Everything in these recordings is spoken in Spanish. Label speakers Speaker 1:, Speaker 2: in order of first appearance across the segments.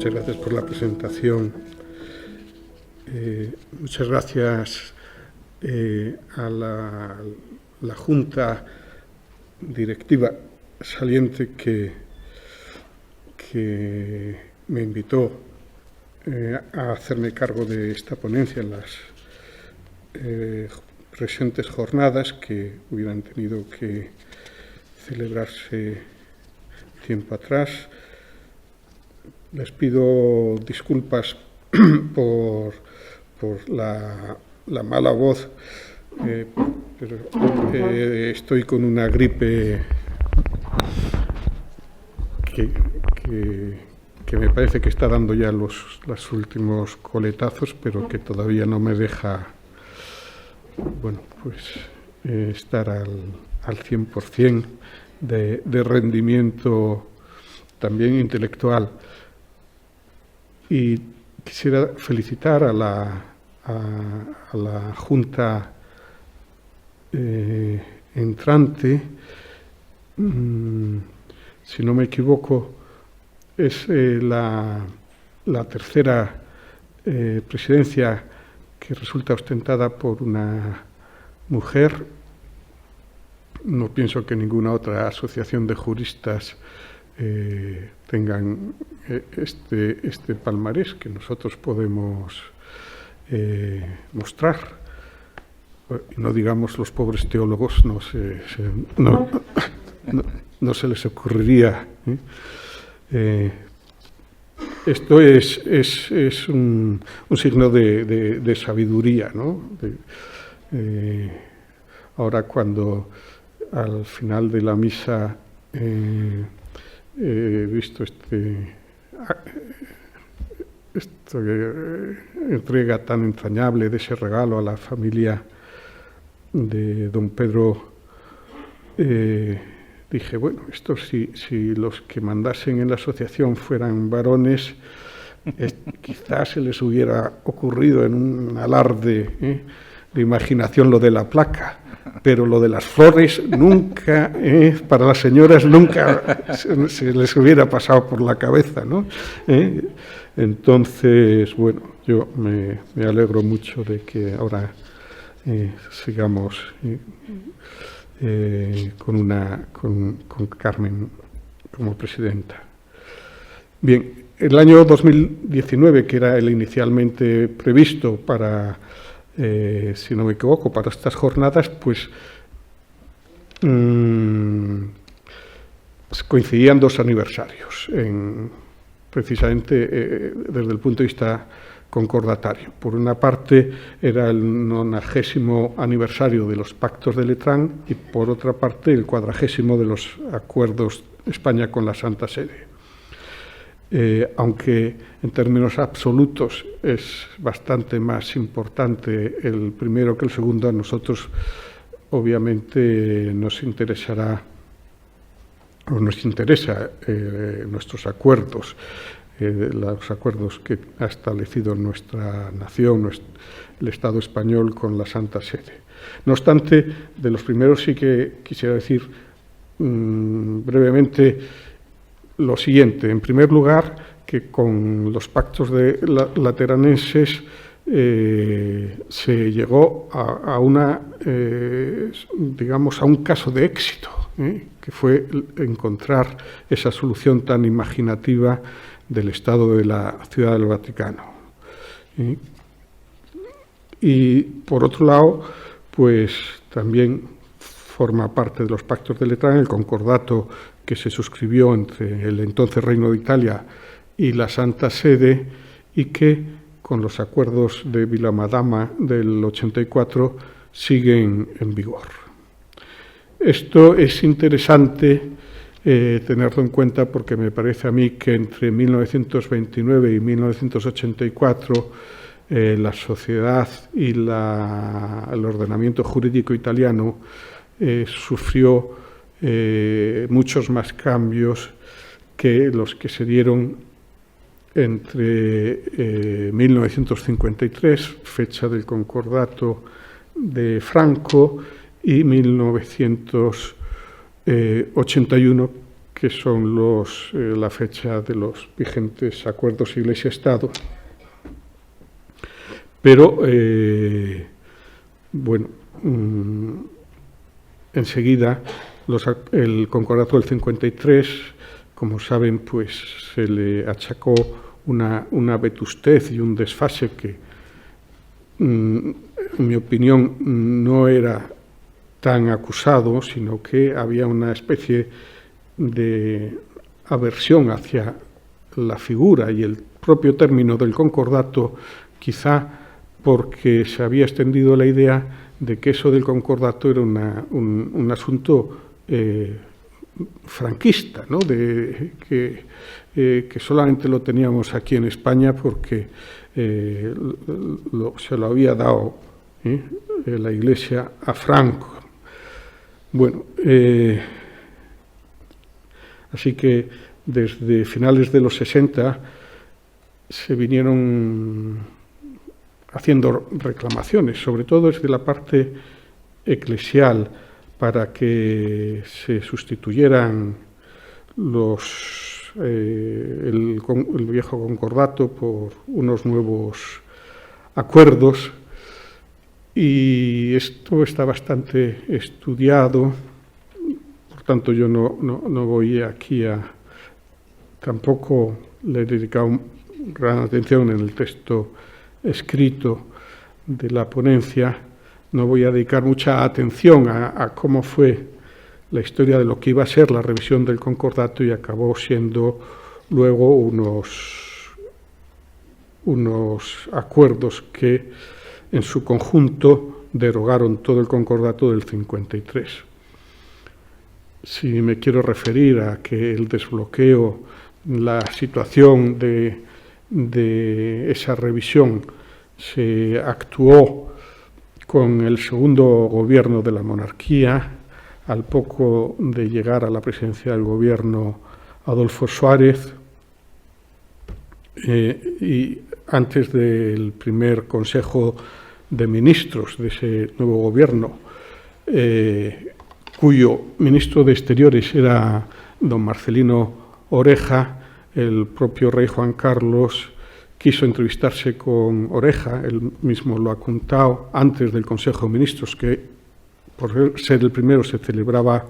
Speaker 1: muchas gracias por la presentación. Muchas gracias a la Junta Directiva saliente que me invitó a hacerme cargo de esta ponencia en las presentes jornadas que hubieran tenido que celebrarse tiempo atrás. Les pido disculpas por la mala voz, pero estoy con una gripe que me parece que está dando ya los últimos coletazos, pero que todavía no me deja, bueno, pues estar al 100% de rendimiento también intelectual. Y quisiera felicitar a la Junta entrante. Si no me equivoco, es la tercera presidencia que resulta ostentada por una mujer. No pienso que ninguna otra asociación de juristas tengan este palmarés que nosotros podemos mostrar. No digamos los pobres teólogos, no se les ocurriría. Esto es un signo de sabiduría, ¿no? Ahora, cuando al final de la misa he visto esta entrega tan entrañable de ese regalo a la familia de don Pedro, dije, bueno, esto si los que mandasen en la asociación fueran varones, quizás se les hubiera ocurrido en un alarde de imaginación lo de la placa, pero lo de las flores nunca, para las señoras nunca se les hubiera pasado por la cabeza, ¿no? Entonces, bueno, yo me alegro mucho de que ahora sigamos con Carmen como presidenta. Bien, el año 2019, que era el inicialmente previsto para, si no me equivoco, para estas jornadas, pues coincidían dos aniversarios, precisamente desde el punto de vista concordatario. Por una parte era el 90º aniversario de los pactos de Letrán y por otra parte el 40º de los acuerdos España con la Santa Sede. Aunque en términos absolutos es bastante más importante el primero que el segundo, a nosotros obviamente nos interesa nuestros acuerdos, los acuerdos que ha establecido nuestra nación, el Estado español con la Santa Sede. No obstante, de los primeros sí que quisiera decir brevemente lo siguiente. En primer lugar, que con los pactos lateranenses se llegó a un caso de éxito, que fue encontrar esa solución tan imaginativa del Estado de la Ciudad del Vaticano. Y por otro lado, pues también forma parte de los pactos de Letrán el concordato que se suscribió entre el entonces Reino de Italia y la Santa Sede, y que con los acuerdos de Vilamadama del 84 siguen en vigor. Esto es interesante tenerlo en cuenta porque me parece a mí que entre 1929 y 1984 la sociedad y el ordenamiento jurídico italiano sufrió muchos más cambios que los que se dieron entre 1953, fecha del concordato de Franco, y 1981, que son la fecha de los vigentes acuerdos Iglesia-Estado. Pero, bueno, enseguida el concordato del 53, como saben, pues se le achacó una vetustez y un desfase que, en mi opinión, no era tan acusado, sino que había una especie de aversión hacia la figura y el propio término del concordato, quizá porque se había extendido la idea de que eso del concordato era un asunto franquista, ¿no? Que solamente lo teníamos aquí en España porque se lo había dado la Iglesia a Franco. Bueno, así que desde finales de los 60 se vinieron haciendo reclamaciones, sobre todo desde la parte eclesial, para que se sustituyeran el viejo concordato por unos nuevos acuerdos, y esto está bastante estudiado. Por tanto, yo no voy aquí tampoco le he dedicado gran atención en el texto escrito de la ponencia. No voy a dedicar mucha atención a cómo fue la historia de lo que iba a ser la revisión del concordato, y acabó siendo luego unos acuerdos que en su conjunto derogaron todo el concordato del 53. Si me quiero referir a que el desbloqueo, la situación de esa revisión se actuó con el segundo gobierno de la monarquía, al poco de llegar a la presidencia del gobierno Adolfo Suárez, y antes del primer Consejo de Ministros de ese nuevo gobierno, cuyo ministro de Exteriores era don Marcelino Oreja. El propio rey Juan Carlos quiso entrevistarse con Oreja, él mismo lo ha contado, antes del Consejo de Ministros, que por ser el primero se celebraba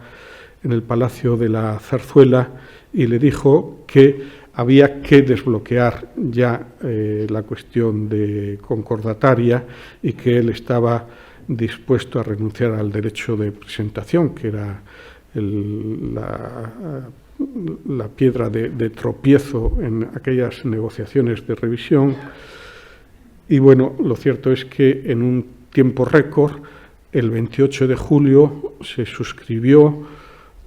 Speaker 1: en el Palacio de la Zarzuela, y le dijo que había que desbloquear ya la cuestión de concordataria, y que él estaba dispuesto a renunciar al derecho de presentación, que era la piedra de tropiezo en aquellas negociaciones de revisión. Y bueno, lo cierto es que en un tiempo récord, el 28 de julio, se suscribió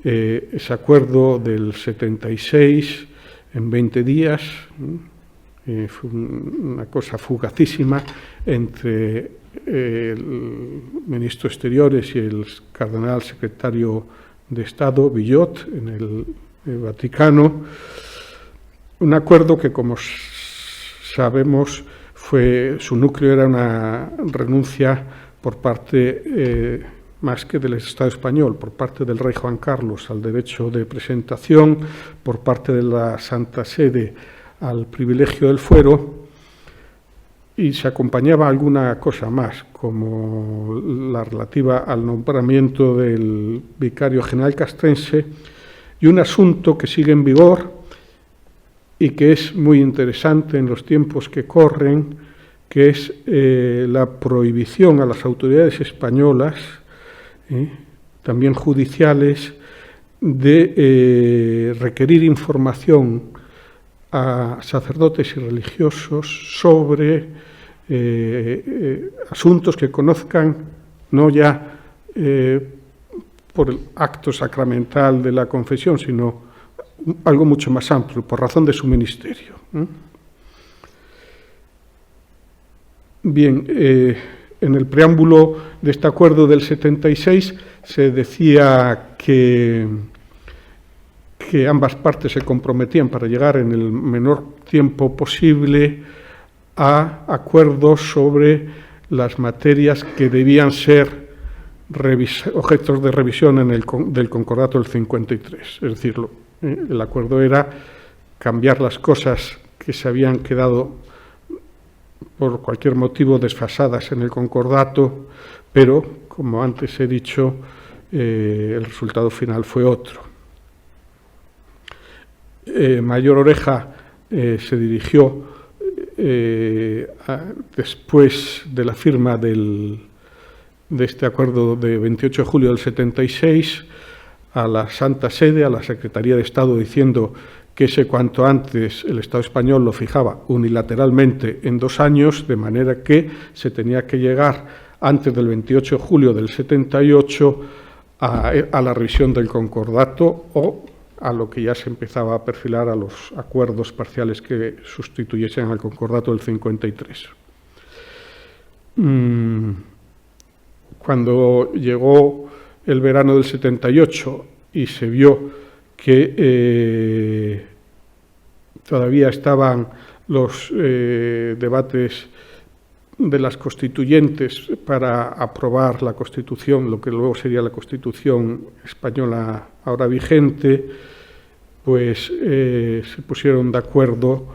Speaker 1: ese acuerdo del 76 en 20 días. Fue una cosa fugacísima entre el ministro de Exteriores y el cardenal secretario de Estado, Villot, en el Vaticano. Un acuerdo que, como sabemos, su núcleo era una renuncia por parte, más que del Estado español, por parte del rey Juan Carlos al derecho de presentación, por parte de la Santa Sede al privilegio del fuero, y se acompañaba alguna cosa más, como la relativa al nombramiento del vicario general castrense, y un asunto que sigue en vigor y que es muy interesante en los tiempos que corren, que es la prohibición a las autoridades españolas, también judiciales, de requerir información a sacerdotes y religiosos sobre asuntos que conozcan, no ya por el acto sacramental de la confesión, sino algo mucho más amplio, por razón de su ministerio. Bien, en el preámbulo de este acuerdo del 76 se decía que ambas partes se comprometían para llegar en el menor tiempo posible a acuerdos sobre las materias que debían ser objetos de revisión del concordato del 53. Es decir, El acuerdo era cambiar las cosas que se habían quedado por cualquier motivo desfasadas en el concordato, pero, como antes he dicho, el resultado final fue otro. Mayor Oreja se dirigió, después de la firma de este acuerdo de 28 de julio del 76, a la Santa Sede, a la Secretaría de Estado, diciendo que ese cuanto antes el Estado español lo fijaba unilateralmente en 2 años, de manera que se tenía que llegar antes del 28 de julio del 78 a la revisión del concordato o a lo que ya se empezaba a perfilar a los acuerdos parciales que sustituyesen al concordato del 53. Cuando llegó el verano del 78 y se vio que todavía estaban los debates de las constituyentes para aprobar la Constitución, lo que luego sería la Constitución española ahora vigente, pues se pusieron de acuerdo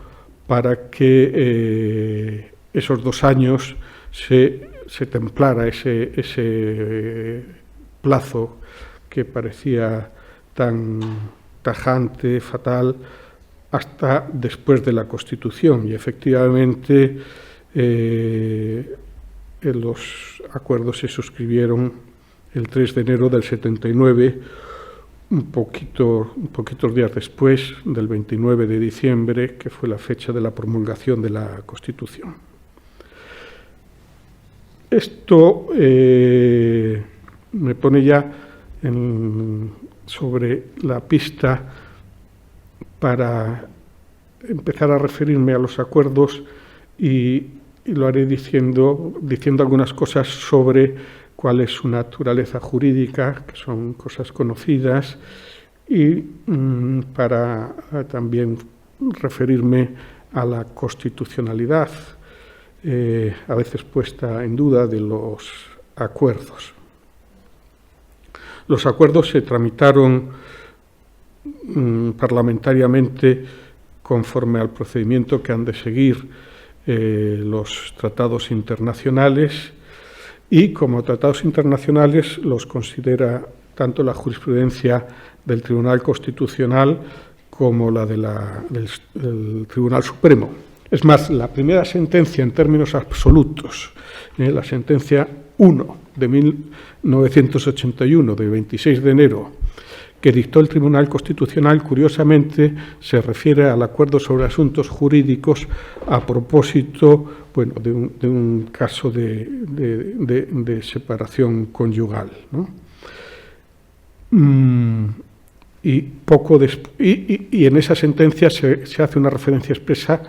Speaker 1: para que esos 2 años se templara ese plazo que parecía tan tajante, fatal, hasta después de la Constitución. Y efectivamente los acuerdos se suscribieron el 3 de enero del 79, poquitos días después del 29 de diciembre, que fue la fecha de la promulgación de la Constitución. Esto me pone ya sobre la pista para empezar a referirme a los acuerdos y lo haré diciendo algunas cosas sobre cuál es su naturaleza jurídica, que son cosas conocidas, y para también referirme a la constitucionalidad, a veces puesta en duda, de los acuerdos. Los acuerdos se tramitaron parlamentariamente conforme al procedimiento que han de seguir los tratados internacionales, y como tratados internacionales los considera tanto la jurisprudencia del Tribunal Constitucional como la del Tribunal Supremo. Es más, la primera sentencia en términos absolutos, la sentencia 1 de 1981, de 26 de enero, que dictó el Tribunal Constitucional, curiosamente se refiere al acuerdo sobre asuntos jurídicos a propósito, bueno, de un caso de separación conyugal, ¿no? Y en esa sentencia se hace una referencia expresa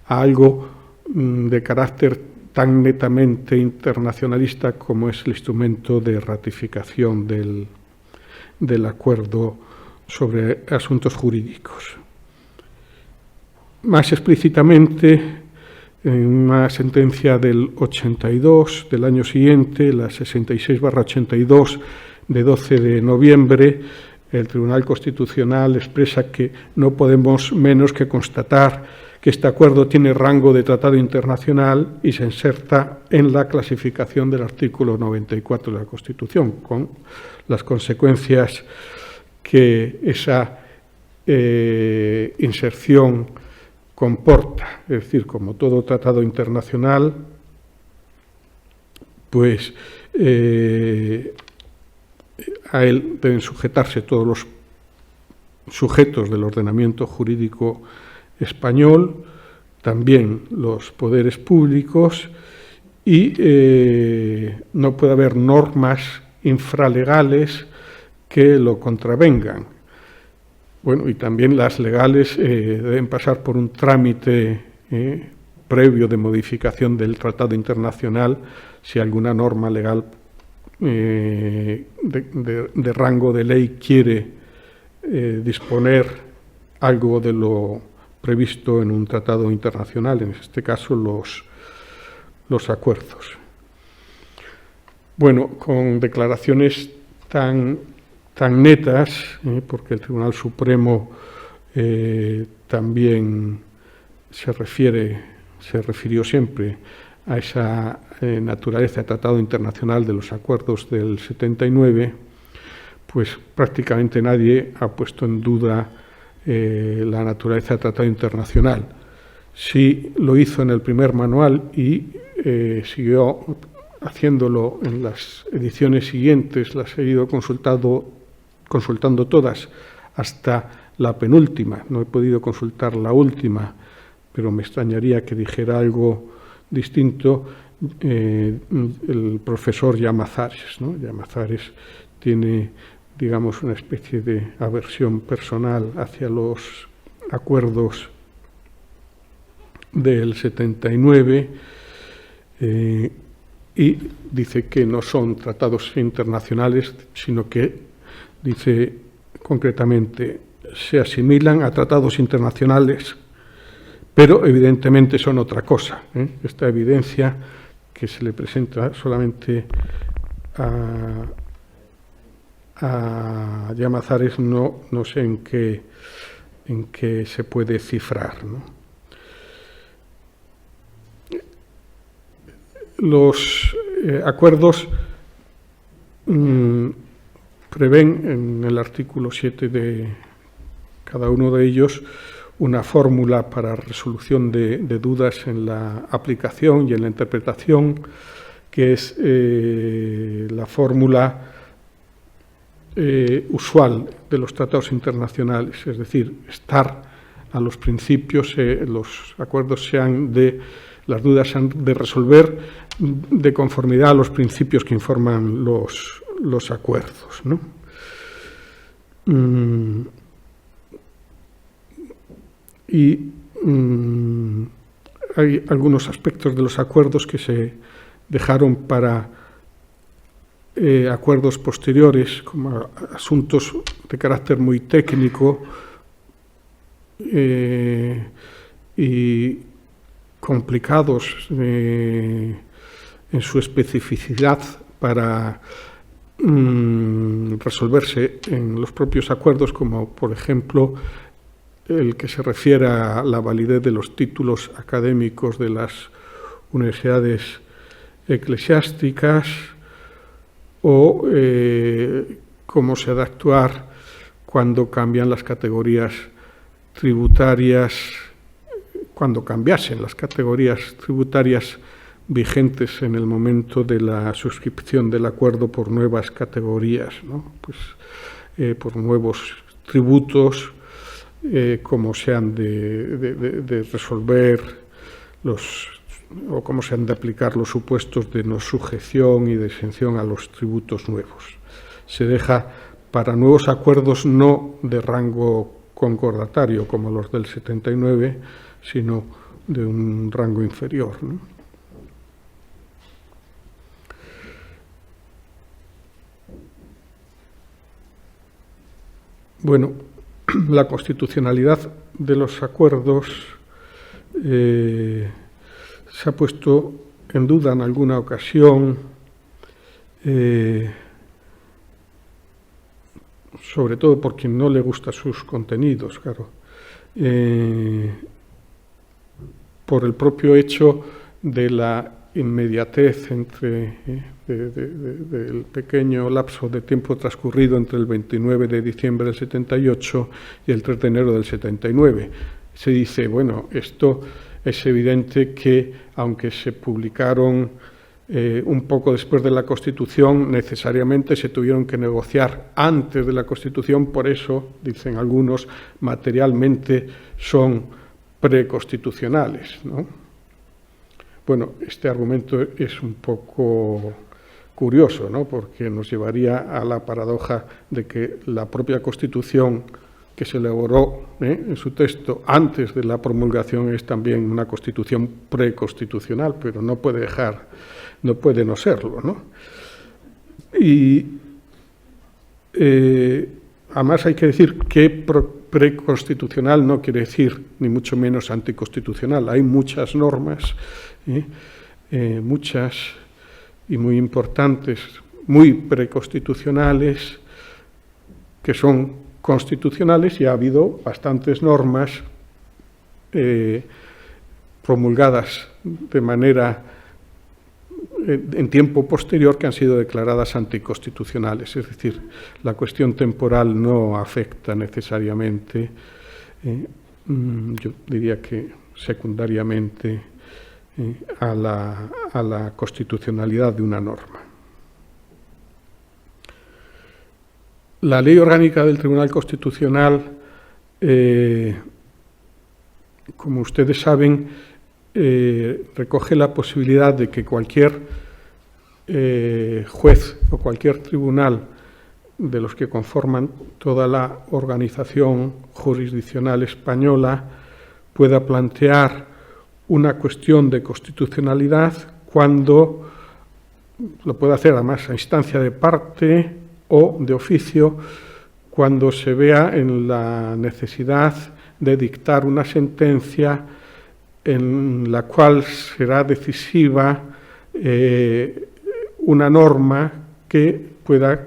Speaker 1: a algo de carácter tan netamente internacionalista como es el instrumento de ratificación del acuerdo sobre asuntos jurídicos. Más explícitamente, en una sentencia del 82, del año siguiente, la 66/82, de 12 de noviembre, el Tribunal Constitucional expresa que no podemos menos que constatar que este acuerdo tiene rango de tratado internacional y se inserta en la clasificación del artículo 94 de la Constitución, con las consecuencias que esa inserción comporta. Es decir, como todo tratado internacional, pues a él deben sujetarse todos los sujetos del ordenamiento jurídico español, también los poderes públicos, y no puede haber normas infralegales que lo contravengan. Bueno, y también las legales deben pasar por un trámite previo de modificación del tratado internacional si alguna norma legal de rango de ley quiere disponer algo de lo previsto en un tratado internacional, en este caso los acuerdos. Bueno, con declaraciones tan tan netas, porque el Tribunal Supremo también se refirió siempre a esa naturaleza de tratado internacional de los acuerdos del 79, pues prácticamente nadie ha puesto en duda la naturaleza del tratado internacional. Sí lo hizo en el primer manual y siguió haciéndolo en las ediciones siguientes, las he ido consultando todas hasta la penúltima. No he podido consultar la última, pero me extrañaría que dijera algo distinto el profesor Llamazares, ¿no? Llamazares tiene, digamos, una especie de aversión personal hacia los acuerdos del 79 y dice que no son tratados internacionales, sino que, dice concretamente, se asimilan a tratados internacionales, pero evidentemente son otra cosa. Esta evidencia que se le presenta solamente a Llamazares no sé en qué se puede cifrar, ¿no? Los acuerdos prevén en el artículo 7 de cada uno de ellos una fórmula para resolución de dudas en la aplicación y en la interpretación, que es la fórmula usual de los tratados internacionales, es decir, estar a los principios, los acuerdos sean las dudas se han de resolver de conformidad a los principios que informan los acuerdos, ¿no? Y hay algunos aspectos de los acuerdos que se dejaron para acuerdos posteriores, como asuntos de carácter muy técnico y complicados en su especificidad para resolverse en los propios acuerdos, como por ejemplo el que se refiere a la validez de los títulos académicos de las universidades eclesiásticas, o cómo se ha de actuar cuando cambian las categorías tributarias, cuando cambiasen las categorías tributarias vigentes en el momento de la suscripción del acuerdo por nuevas categorías, ¿no? Pues por nuevos tributos, cómo se han de resolver o cómo se han de aplicar los supuestos de no sujeción y de exención a los tributos nuevos. Se deja para nuevos acuerdos no de rango concordatario como los del 79, sino de un rango inferior, ¿no? Bueno, la constitucionalidad de los acuerdos se ha puesto en duda en alguna ocasión, sobre todo por quien no le gusta sus contenidos, claro, por el propio hecho de la inmediatez del pequeño lapso de tiempo transcurrido entre el 29 de diciembre del 78 y el 3 de enero del 79. Se dice, bueno, esto es evidente que, aunque se publicaron un poco después de la Constitución, necesariamente se tuvieron que negociar antes de la Constitución, por eso, dicen algunos, materialmente son preconstitucionales, ¿no? Bueno, este argumento es un poco curioso, ¿no? Porque nos llevaría a la paradoja de que la propia Constitución que se elaboró en su texto antes de la promulgación es también una Constitución preconstitucional, pero no puede no serlo, ¿no? Y además hay que decir que preconstitucional no quiere decir ni mucho menos anticonstitucional. Hay muchas normas, muchas y muy importantes, muy preconstitucionales, que son constitucionales, y ha habido bastantes normas promulgadas de manera en tiempo posterior que han sido declaradas anticonstitucionales. Es decir, la cuestión temporal no afecta necesariamente, yo diría que secundariamente, a la constitucionalidad de una norma. La Ley Orgánica del Tribunal Constitucional, como ustedes saben, recoge la posibilidad de que cualquier juez o cualquier tribunal de los que conforman toda la organización jurisdiccional española pueda plantear una cuestión de constitucionalidad cuando lo puede hacer además a instancia de parte o de oficio, cuando se vea en la necesidad de dictar una sentencia en la cual será decisiva una norma que pueda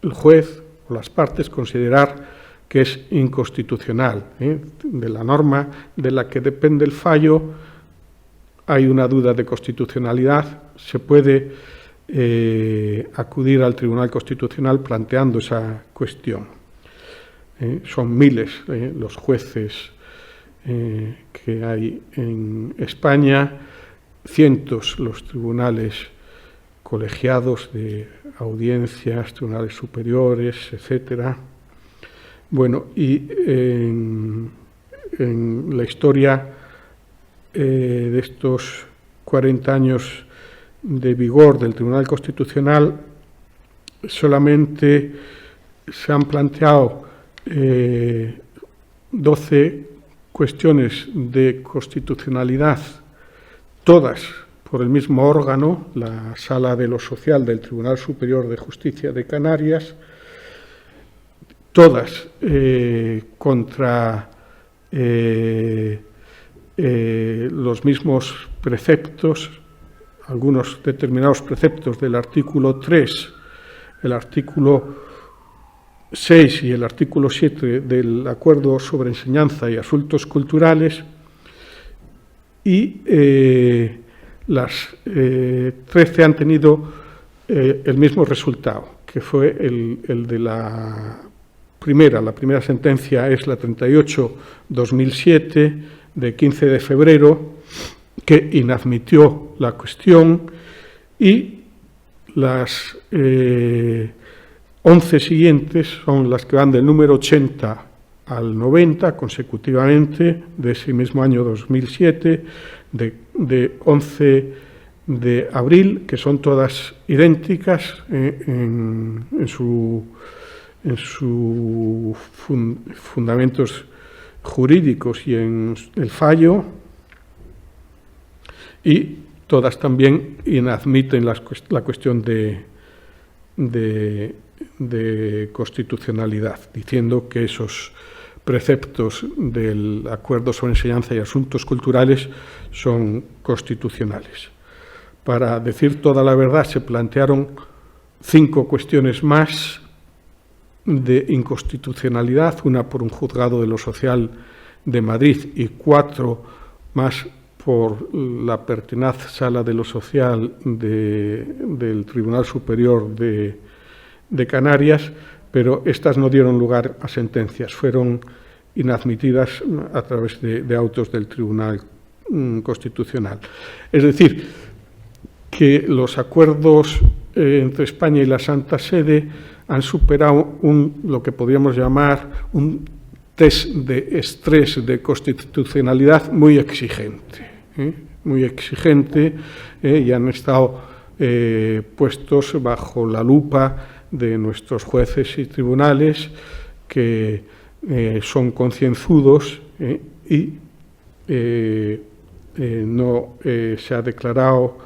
Speaker 1: el juez o las partes considerar que es inconstitucional. De la norma de la que depende el fallo hay una duda de constitucionalidad, se puede acudir al Tribunal Constitucional planteando esa cuestión. Son miles los jueces que hay en España, cientos los tribunales colegiados de audiencias, tribunales superiores, etcétera. Bueno, y en la historia de estos 40 años de vigor del Tribunal Constitucional, solamente se han planteado 12 cuestiones de constitucionalidad, todas por el mismo órgano, la Sala de lo Social del Tribunal Superior de Justicia de Canarias, todas contra los mismos preceptos, algunos determinados preceptos del artículo 3, el artículo 6 y el artículo 7 del Acuerdo sobre Enseñanza y Asuntos Culturales, y las 13 han tenido el mismo resultado, que fue el de la primera sentencia es la 38/2007 de 15 de febrero, que inadmitió la cuestión, y las 11 siguientes son las que van del número 80 al 90 consecutivamente de ese mismo año 2007, de 11 de abril, que son todas idénticas en sus fundamentos jurídicos y en el fallo, y todas también inadmiten la cuestión de constitucionalidad, diciendo que esos preceptos del Acuerdo sobre Enseñanza y Asuntos Culturales son constitucionales. Para decir toda la verdad, se plantearon 5 cuestiones más de inconstitucionalidad, una por un juzgado de lo social de Madrid y 4 más por la pertinaz Sala de lo Social del Tribunal Superior de Canarias, pero estas no dieron lugar a sentencias, fueron inadmitidas a través de autos del Tribunal Constitucional. Es decir, que los acuerdos entre España y la Santa Sede han superado lo que podríamos llamar un test de estrés de constitucionalidad muy exigente, y han estado puestos bajo la lupa de nuestros jueces y tribunales, que son concienzudos, y no se ha declarado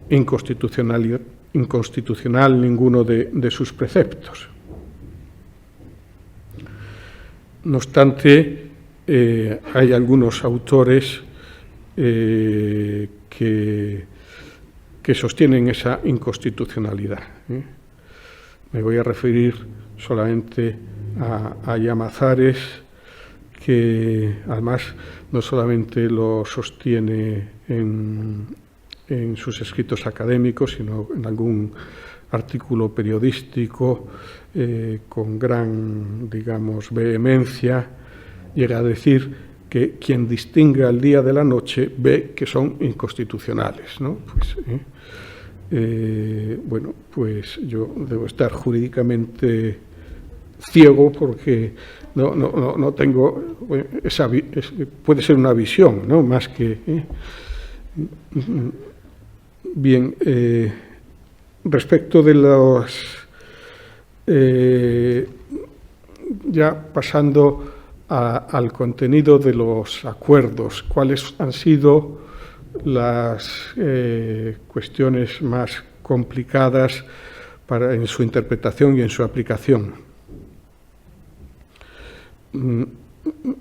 Speaker 1: inconstitucional ninguno de sus preceptos. No obstante, hay algunos autores que sostienen esa inconstitucionalidad. Me voy a referir solamente a Llamazares, que además no solamente lo sostiene en sus escritos académicos, sino en algún artículo periodístico con gran, digamos, vehemencia, llega a decir que quien distingue el día de la noche ve que son inconstitucionales, ¿no? Bueno, pues yo debo estar jurídicamente ciego porque no tengo puede ser una visión, ¿no? Más que bien. Respecto de los ya pasando al contenido de los acuerdos, ¿cuáles han sido las cuestiones más complicadas en su interpretación y en su aplicación?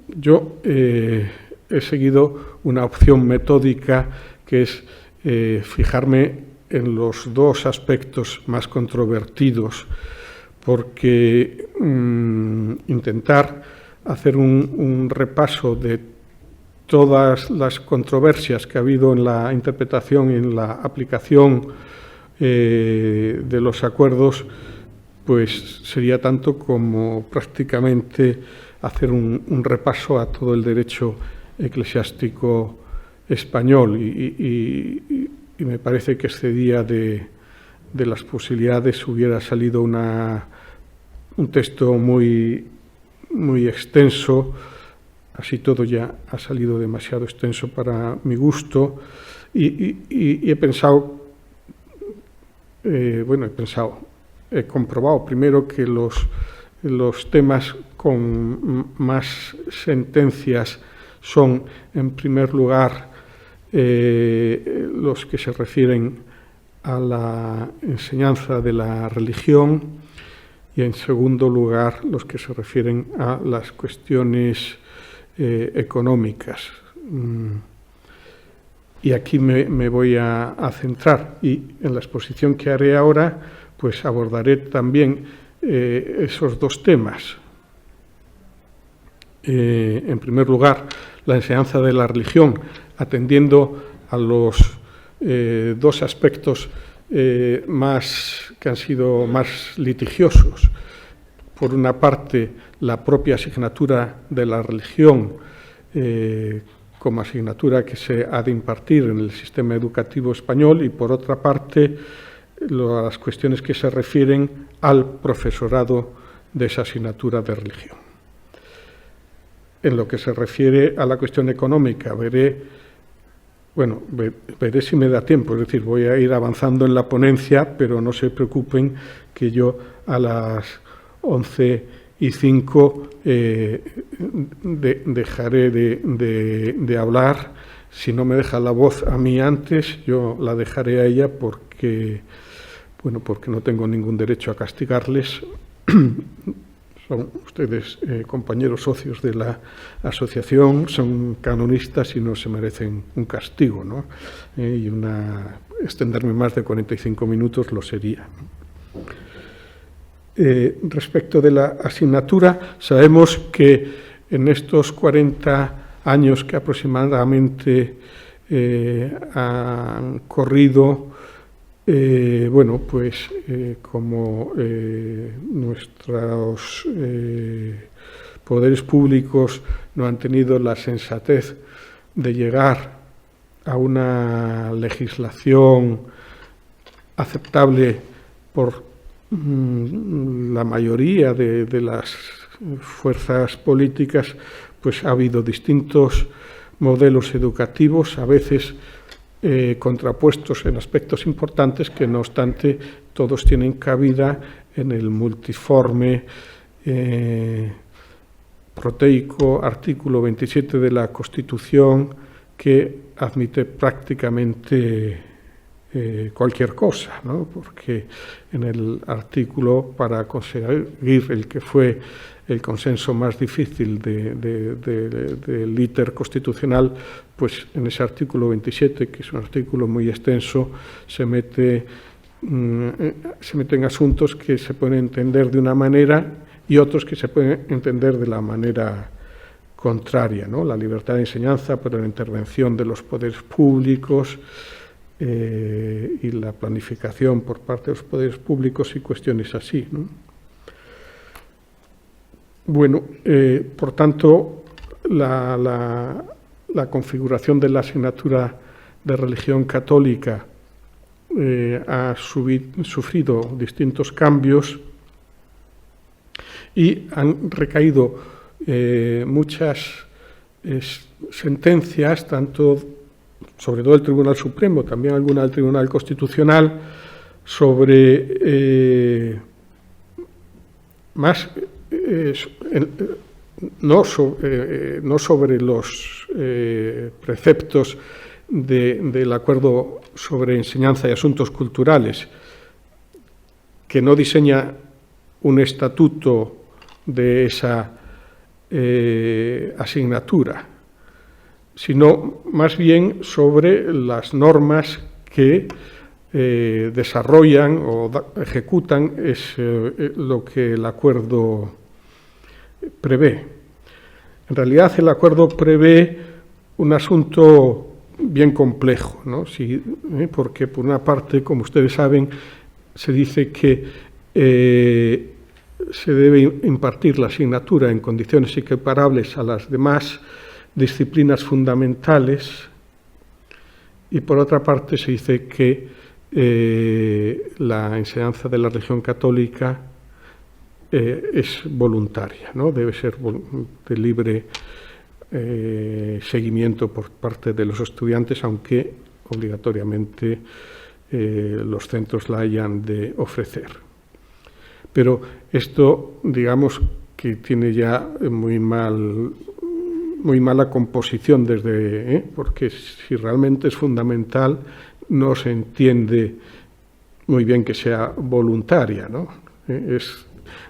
Speaker 1: Yo he seguido una opción metódica que es fijarme en los dos aspectos más controvertidos, porque intentar hacer un repaso de todas las controversias que ha habido en la interpretación y en la aplicación de los acuerdos, pues sería tanto como prácticamente hacer un repaso a todo el derecho eclesiástico español y me parece que excedía de las posibilidades. Hubiera salido un texto muy extenso. Así todo ya ha salido demasiado extenso para mi gusto y he pensado, he comprobado primero que los temas con más sentencias son, en primer lugar, los que se refieren a la enseñanza de la religión y, en segundo lugar, los que se refieren a las cuestiones económicas. Y aquí me voy a centrar, y en la exposición que haré ahora pues abordaré también esos dos temas. En primer lugar, la enseñanza de la religión, atendiendo a los dos aspectos que han sido más litigiosos. Por una parte, la propia asignatura de la religión como asignatura que se ha de impartir en el sistema educativo español, y por otra parte, las cuestiones que se refieren al profesorado de esa asignatura de religión. En lo que se refiere a la cuestión económica, veré si me da tiempo, es decir, voy a ir avanzando en la ponencia, pero no se preocupen que yo a las 11:05 dejaré de hablar. Si no me deja la voz a mí antes, yo la dejaré a ella porque no tengo ningún derecho a castigarles. Son ustedes compañeros socios de la asociación, son canonistas y no se merecen un castigo, ¿no? Y extenderme más de 45 minutos lo sería. Respecto de la asignatura, sabemos que en estos 40 años que aproximadamente han corrido, como nuestros poderes públicos no han tenido la sensatez de llegar a una legislación aceptable por la mayoría de las fuerzas políticas, pues ha habido distintos modelos educativos, a veces contrapuestos en aspectos importantes, que no obstante todos tienen cabida en el multiforme proteico artículo 27 de la Constitución, que admite prácticamente cualquier cosa, ¿no? Porque en el artículo, para conseguir el que fue el consenso más difícil del íter constitucional, pues en ese artículo 27, que es un artículo muy extenso, se mete se meten asuntos que se pueden entender de una manera y otros que se pueden entender de la manera contraria, ¿no? La libertad de enseñanza, pero la intervención de los poderes públicos y la planificación por parte de los poderes públicos y cuestiones así, ¿no? Bueno, por tanto, la configuración de la asignatura de religión católica ha sufrido distintos cambios y han recaído muchas sentencias, tanto sobre todo el Tribunal Supremo, también alguna del Tribunal Constitucional, sobre no sobre los preceptos del acuerdo sobre enseñanza y asuntos culturales, que no diseña un estatuto de esa asignatura, sino más bien sobre las normas que desarrollan o ejecutan lo que el acuerdo prevé. En realidad el acuerdo prevé un asunto bien complejo, ¿no? Sí, porque por una parte, como ustedes saben, se dice que se debe impartir la asignatura en condiciones equiparables a las demás disciplinas fundamentales, y por otra parte se dice que la enseñanza de la religión católica es voluntaria, ¿no? Debe ser de libre seguimiento por parte de los estudiantes, aunque obligatoriamente los centros la hayan de ofrecer. Pero esto, digamos, que tiene ya muy mala composición porque si realmente es fundamental, no se entiende muy bien que sea voluntaria, ¿no?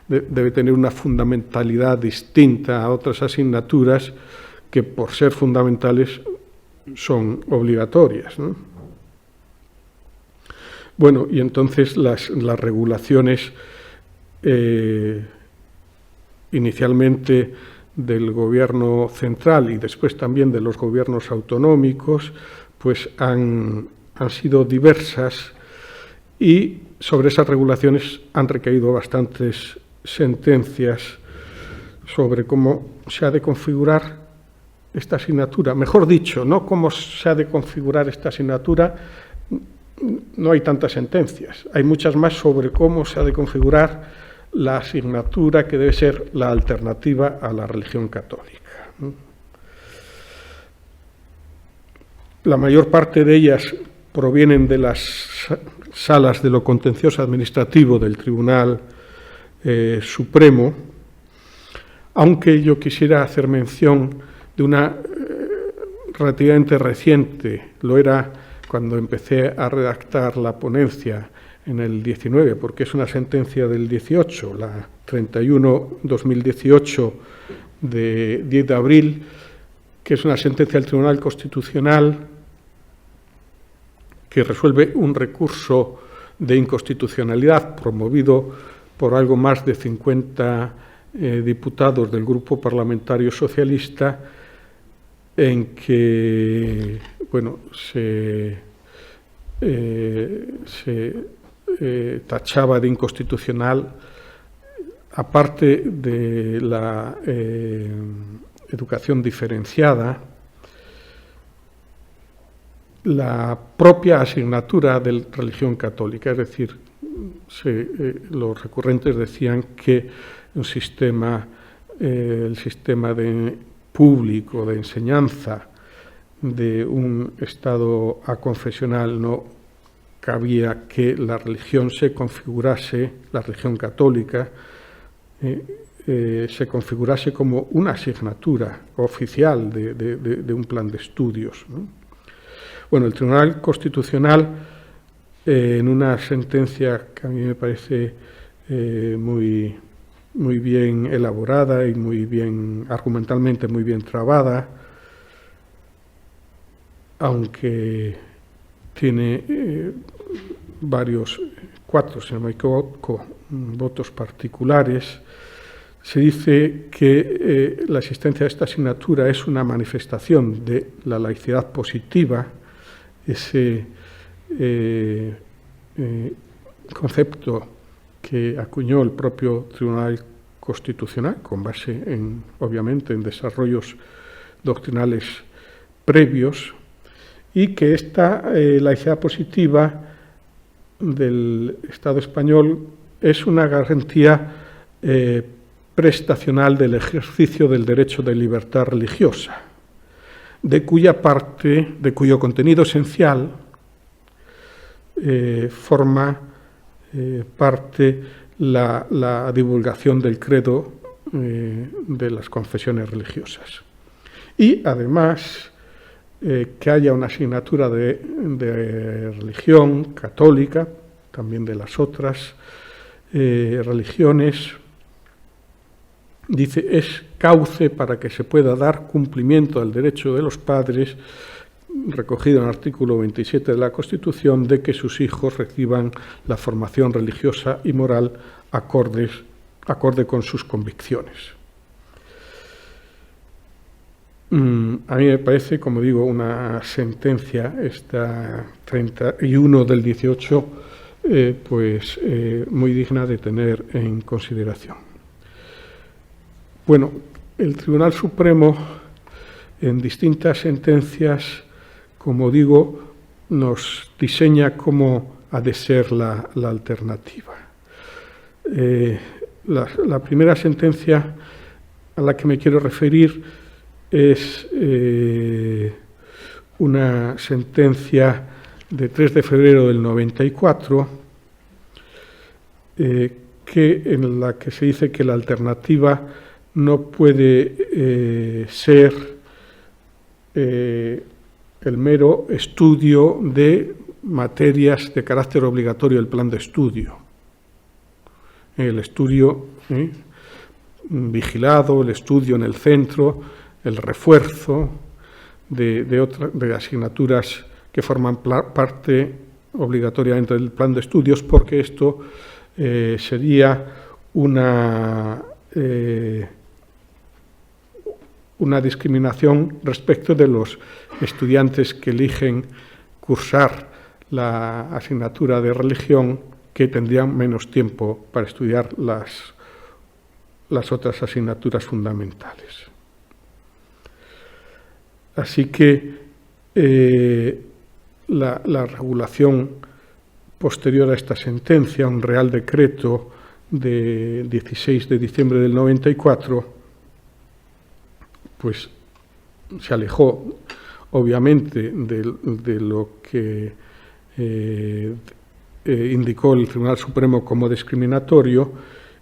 Speaker 1: Debe tener una fundamentalidad distinta a otras asignaturas que, por ser fundamentales, son obligatorias, ¿no? Bueno, y entonces las regulaciones inicialmente del gobierno central y después también de los gobiernos autonómicos, pues han sido diversas, y sobre esas regulaciones han recaído bastantes sentencias sobre cómo se ha de configurar esta asignatura. Mejor dicho, no cómo se ha de configurar esta asignatura, no hay tantas sentencias, hay muchas más sobre cómo se ha de configurar la asignatura que debe ser la alternativa a la religión católica. La mayor parte de ellas provienen de las salas de lo contencioso administrativo del Tribunal Supremo, aunque yo quisiera hacer mención de una relativamente reciente, lo era cuando empecé a redactar la ponencia en el 19, porque es una sentencia del 18, la 31-2018 de 10 de abril, que es una sentencia del Tribunal Constitucional que resuelve un recurso de inconstitucionalidad promovido por algo más de 50 diputados del Grupo Parlamentario Socialista, en que, bueno, se tachaba de inconstitucional, aparte de la educación diferenciada, la propia asignatura de religión católica. Es decir, los recurrentes decían que el sistema público de enseñanza de un Estado aconfesional no cabía que la religión se configurase, la religión católica, se configurase como una asignatura oficial de un plan de estudios, ¿no? Bueno, el Tribunal Constitucional, en una sentencia que a mí me parece muy bien elaborada y argumentalmente muy bien trabada, aunque tiene cuatro, si no me equivoco, votos particulares, se dice que la existencia de esta asignatura es una manifestación de la laicidad positiva, ese concepto que acuñó el propio Tribunal Constitucional, con base, obviamente, en desarrollos doctrinales previos, y que esta laicidad positiva del Estado español es una garantía prestacional del ejercicio del derecho de libertad religiosa, de cuyo contenido esencial forma parte la divulgación del credo de las confesiones religiosas. Y además que haya una asignatura de religión católica, también de las otras religiones, dice, es cauce para que se pueda dar cumplimiento al derecho de los padres, recogido en el artículo 27 de la Constitución, de que sus hijos reciban la formación religiosa y moral acorde con sus convicciones. A mí me parece, como digo, una sentencia, esta 31 del 18, muy digna de tener en consideración. Bueno, el Tribunal Supremo, en distintas sentencias, como digo, nos diseña cómo ha de ser la alternativa. La primera sentencia a la que me quiero referir es una sentencia de 3 de febrero del 94, en la que se dice que la alternativa no puede ser el mero estudio de materias de carácter obligatorio del plan de estudio. El estudio vigilado, el estudio en el centro, el refuerzo de asignaturas que forman parte obligatoriamente del plan de estudios, porque esto sería una discriminación respecto de los estudiantes que eligen cursar la asignatura de religión, que tendrían menos tiempo para estudiar las otras asignaturas fundamentales. Así que la regulación posterior a esta sentencia, un Real Decreto de 16 de diciembre del 94, pues se alejó obviamente de lo que indicó el Tribunal Supremo como discriminatorio,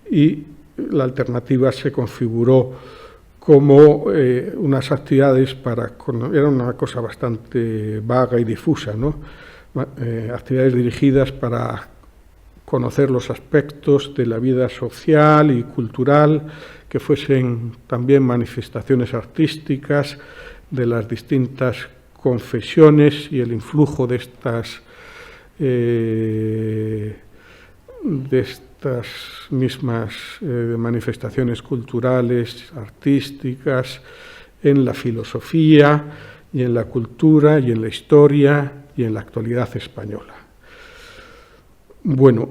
Speaker 1: y la alternativa se configuró como unas actividades era una cosa bastante vaga y difusa, ¿no? Actividades dirigidas para conocer los aspectos de la vida social y cultural, que fuesen también manifestaciones artísticas de las distintas confesiones y el influjo de estas mismas manifestaciones culturales, artísticas, en la filosofía y en la cultura y en la historia y en la actualidad española. Bueno,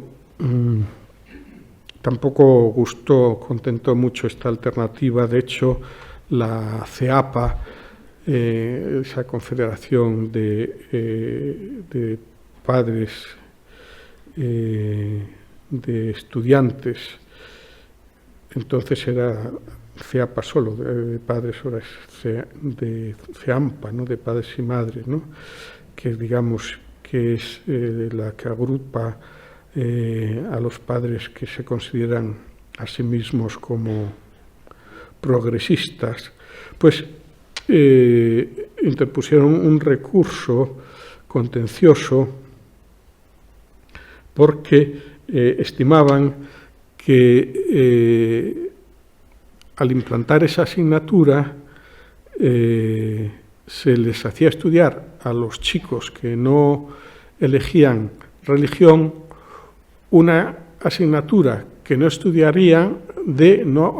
Speaker 1: tampoco contentó mucho esta alternativa. De hecho, la CEAPA, esa confederación de padres de estudiantes, entonces era CEAPA solo, de padres, ahora es de CEAMPA, ¿no? De padres y madres, ¿no? Que digamos que es la que agrupa a los padres que se consideran a sí mismos como progresistas, pues interpusieron un recurso contencioso porque estimaban que al implantar esa asignatura se les hacía estudiar a los chicos que no elegían religión una asignatura que no estudiarían de no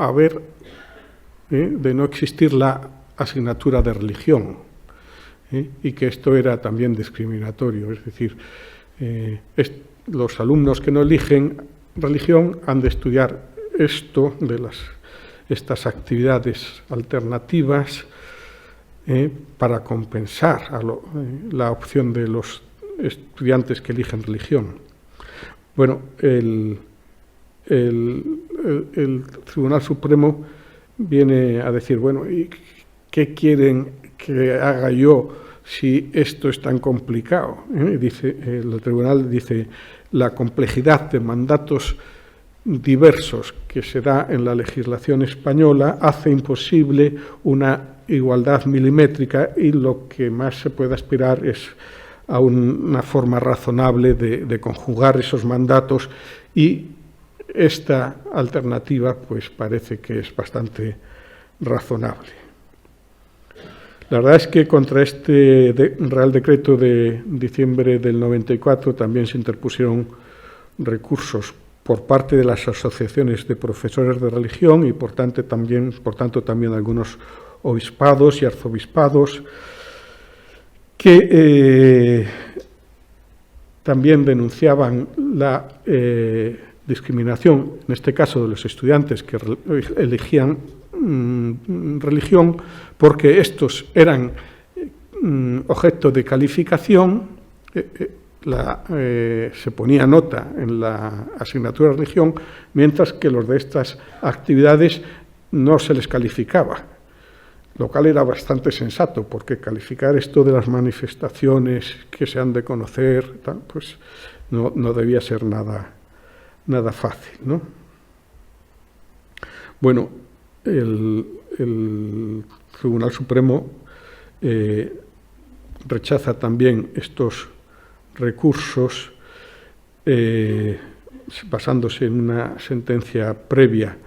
Speaker 1: existir la asignatura de religión, y que esto era también discriminatorio. Es decir, los alumnos que no eligen religión han de estudiar esto de estas actividades alternativas para compensar la opción de los estudiantes que eligen religión. Bueno, el Tribunal Supremo viene a decir, bueno, ¿y qué quieren que haga yo si esto es tan complicado? Dice, el tribunal dice, la complejidad de mandatos diversos que se da en la legislación española hace imposible una igualdad milimétrica, y lo que más se puede aspirar es a una forma razonable de conjugar esos mandatos, y esta alternativa pues parece que es bastante razonable. La verdad es que contra este Real Decreto de diciembre del 94 también se interpusieron recursos por parte de las asociaciones de profesores de religión y por tanto también algunos obispados y arzobispados que también denunciaban la discriminación, en este caso de los estudiantes que elegían religión, porque estos eran objeto de calificación, se ponía nota en la asignatura de religión, mientras que los de estas actividades no se les calificaba, lo cual era bastante sensato, porque calificar esto de las manifestaciones que se han de conocer, pues no debía ser nada fácil, ¿no? Bueno, el Tribunal Supremo rechaza también estos recursos basándose en una sentencia previa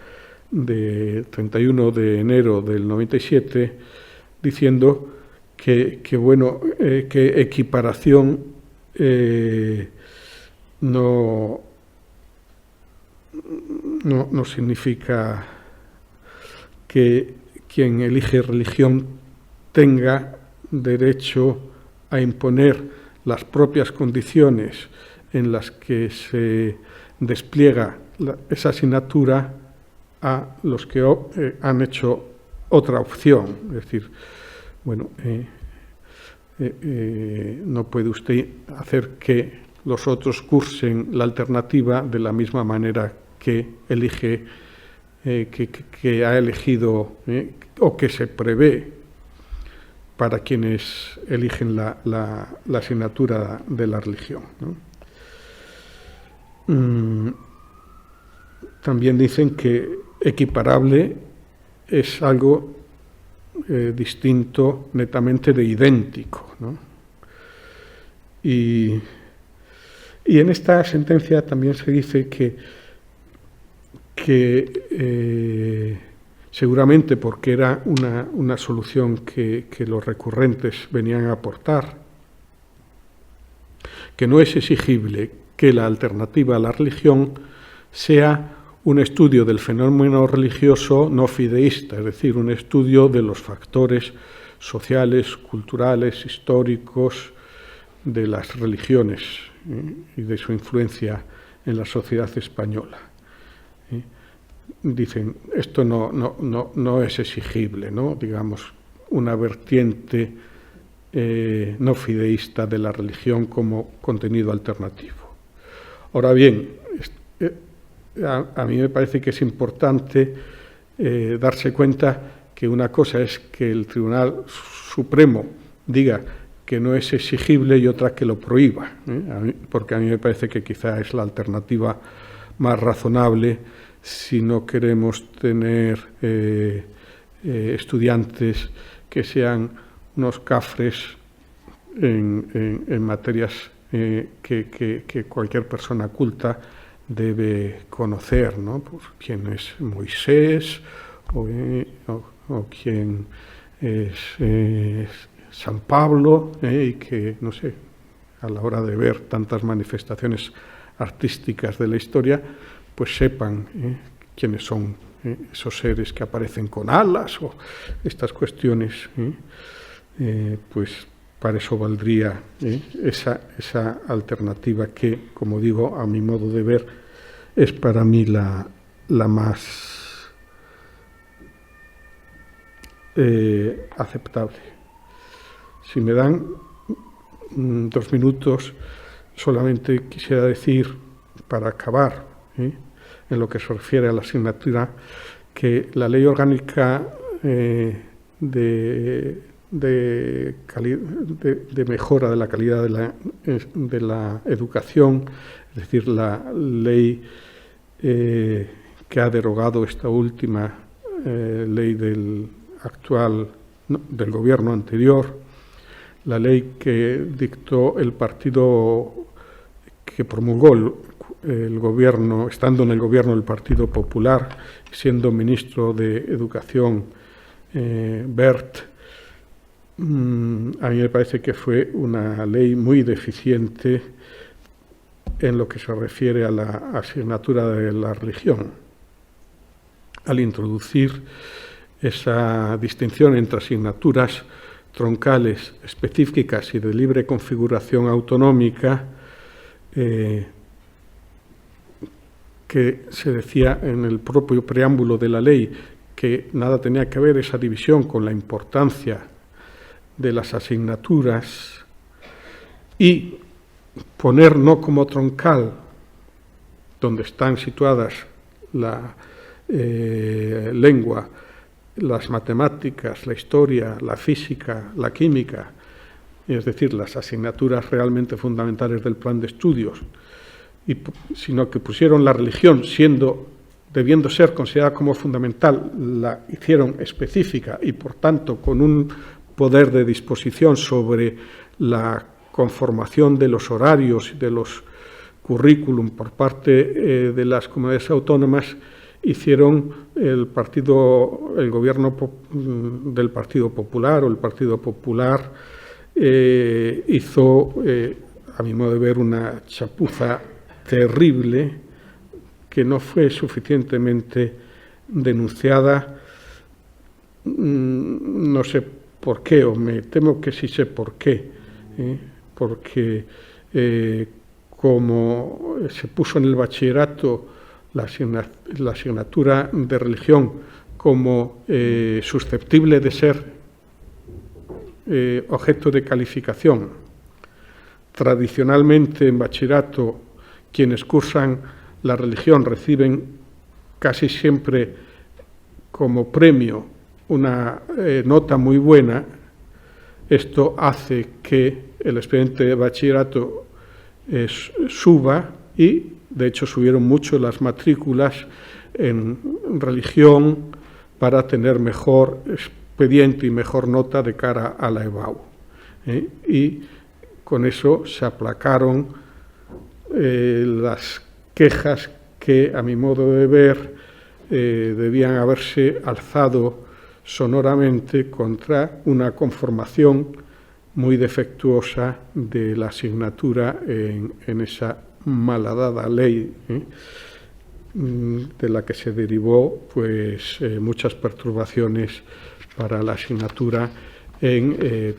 Speaker 1: de 31 de enero del 97, diciendo que equiparación no significa que quien elige religión tenga derecho a imponer las propias condiciones en las que se despliega esa asignatura a los que han hecho otra opción. Es decir, bueno, no puede usted hacer que los otros cursen la alternativa de la misma manera que elige, que ha elegido o que se prevé para quienes eligen la asignatura de la religión, ¿no? También dicen que equiparable es algo distinto netamente de idéntico, ¿no? Y en esta sentencia también se dice que seguramente porque era una solución que los recurrentes venían a aportar, que no es exigible que la alternativa a la religión sea un estudio del fenómeno religioso no fideísta, es decir, un estudio de los factores sociales, culturales, históricos de las religiones y de su influencia en la sociedad española. Dicen, esto no es exigible, ¿no? Digamos, una vertiente no fideísta de la religión como contenido alternativo. Ahora bien, a mí me parece que es importante darse cuenta que una cosa es que el Tribunal Supremo diga que no es exigible y otra que lo prohíba, porque a mí me parece que quizá es la alternativa más razonable si no queremos tener estudiantes que sean unos cafres en materias que cualquier persona culta debe conocer, ¿no? Pues quién es Moisés o quién es San Pablo, y que, no sé, a la hora de ver tantas manifestaciones artísticas de la historia, pues sepan quiénes son esos seres que aparecen con alas o estas cuestiones, pues para eso valdría esa alternativa que, como digo, a mi modo de ver, es para mí la más aceptable. Si me dan 2 minutos, solamente quisiera decir, para acabar, en lo que se refiere a la asignatura, que la Ley Orgánica de mejora de la calidad de la educación, es decir, la ley que ha derogado esta última ley del gobierno anterior, la ley que dictó el partido que promulgó el gobierno, estando en el gobierno del Partido Popular, siendo ministro de Educación Wert, a mí me parece que fue una ley muy deficiente en lo que se refiere a la asignatura de la religión, al introducir esa distinción entre asignaturas troncales específicas y de libre configuración autonómica, que se decía en el propio preámbulo de la ley que nada tenía que ver esa división con la importancia de las asignaturas, y poner no como troncal, donde están situadas la lengua, las matemáticas, la historia, la física, la química, es decir, las asignaturas realmente fundamentales del plan de estudios, sino que pusieron la religión, debiendo ser considerada como fundamental, la hicieron específica y, por tanto, con un poder de disposición sobre la conformación de los horarios y de los currículum por parte de las comunidades autónomas, hicieron el gobierno del Partido Popular, o el Partido Popular hizo, a mi modo de ver, una chapuza terrible que no fue suficientemente denunciada. No sé por qué, o me temo que sí sé por qué, porque como se puso en el bachillerato la asignatura de religión como susceptible de ser objeto de calificación, tradicionalmente en bachillerato quienes cursan la religión reciben casi siempre como premio una nota muy buena. Esto hace que el expediente de bachillerato suba, y de hecho subieron mucho las matrículas en religión para tener mejor expediente y mejor nota de cara a la EBAU. Y con eso se aplacaron las quejas que, a mi modo de ver, debían haberse alzado sonoramente contra una conformación muy defectuosa de la asignatura en esa malhadada ley, de la que se derivó pues muchas perturbaciones para la asignatura en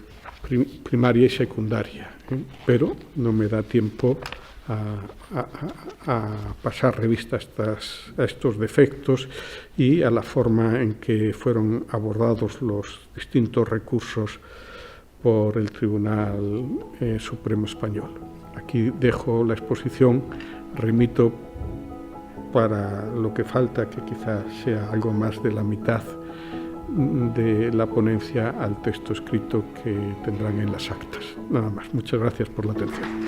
Speaker 1: primaria y secundaria. Pero no me da tiempo a pasar revista a estos defectos y a la forma en que fueron abordados los distintos recursos por el Tribunal Supremo Español. Aquí dejo la exposición, remito para lo que falta, que quizás sea algo más de la mitad de la ponencia, al texto escrito que tendrán en las actas. Nada más. Muchas gracias por la atención.